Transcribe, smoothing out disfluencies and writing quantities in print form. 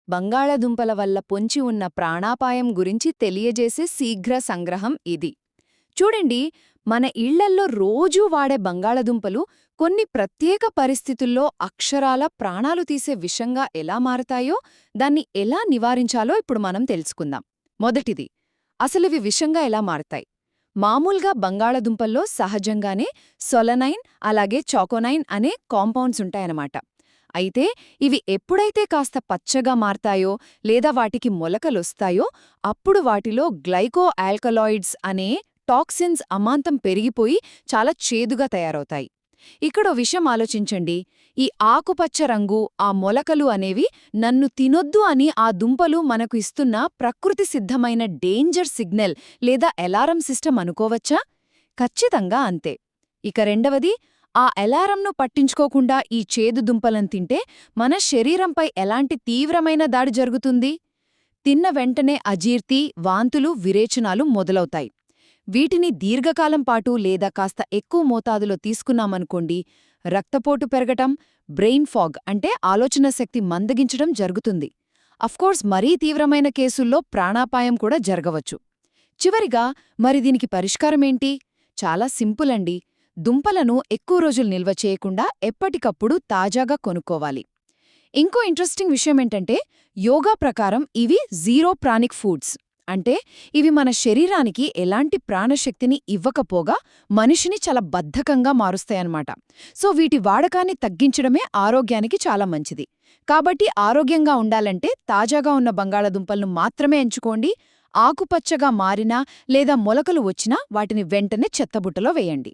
బంగాళదుంపల వల్ల పొంచి ఉన్న ప్రాణాపాయం గురించి తెలియజేసే శీఘ్ర సంగ్రహం ఇది. చూడండి, మన ఇళ్లల్లో రోజూ వాడే బంగాళదుంపలు కొన్ని ప్రత్యేక పరిస్థితుల్లో అక్షరాల ప్రాణాలు తీసే విషంగా ఎలా మారతాయో, దాన్ని ఎలా నివారించాలో ఇప్పుడు మనం తెలుసుకుందాం. మొదటిది, అసలివి విషంగా ఎలా మారతాయి? మామూలుగా బంగాళదుంపల్లో సహజంగానే సొలనైన్ అలాగే చాకోనైన్ అనే కాంపౌండ్స్ ఉంటాయన్నమాట. అయితే ఇవి ఎప్పుడైతే కాస్త పచ్చగా మారతాయో లేదా వాటికి మొలకలొస్తాయో అప్పుడు వాటిలో గ్లైకో ఆల్కలాయిడ్స్ అనే టాక్సిన్స్ అమాంతం పెరిగిపోయి చాలా చేదుగా తయారవుతాయి. ఇక్కడో విషయం ఆలోచించండి. ఈ ఆకుపచ్చ రంగు, ఆ మొలకలు అనేవి నన్ను తినొద్దు అని ఆ దుంపలు మనకు ఇస్తున్న ప్రకృతి సిద్ధమైన డేంజర్ సిగ్నల్ లేదా అలారం సిస్టమ్ అనుకోవచ్చా? ఖచ్చితంగా అంతే. ఇక రెండవది, ఆ అలారంను పట్టించుకోకుండా ఈ చేదు దుంపలను తింటే మన శరీరంపై ఎలాంటి తీవ్రమైన దాడి జరుగుతుంది? తిన్న వెంటనే అజీర్తి, వాంతులు, విరేచనాలు మొదలవుతాయి. వీటిని దీర్ఘకాలం పాటు లేదా కాస్త ఎక్కువ మోతాదులో తీసుకున్నామనుకోండి, రక్తపోటు పెరగటం, బ్రెయిన్ ఫాగ్ అంటే ఆలోచన శక్తి మందగించడం జరుగుతుంది. అఫ్కోర్స్ మరీ తీవ్రమైన కేసుల్లో ప్రాణాపాయం కూడా జరగవచ్చు. చివరిగా, మరి దీనికి పరిష్కారమేంటి? చాలా సింపుల్ అండి. దుంపలను ఎక్కువ రోజులు నిల్వ చేయకుండా ఎప్పటికప్పుడు తాజాగా కొనుక్కోవాలి. ఇంకో ఇంట్రెస్టింగ్ విషయమేంటంటే, యోగా ప్రకారం ఇవి జీరో ప్రాణిక్ ఫుడ్స్. అంటే ఇవి మన శరీరానికి ఎలాంటి ప్రాణశక్తిని ఇవ్వకపోగా మనిషిని చాలా బద్ధకంగా మారుస్తాయన్నమాట. సో వీటి వాడకాన్ని తగ్గించడమే ఆరోగ్యానికి చాలా మంచిది. కాబట్టి ఆరోగ్యంగా ఉండాలంటే తాజాగా ఉన్న బంగాళదుంపలను మాత్రమే ఎంచుకోండి. ఆకుపచ్చగా మారినా లేదా మొలకలు వచ్చినా వాటిని వెంటనే చెత్తబుట్టలో వేయండి.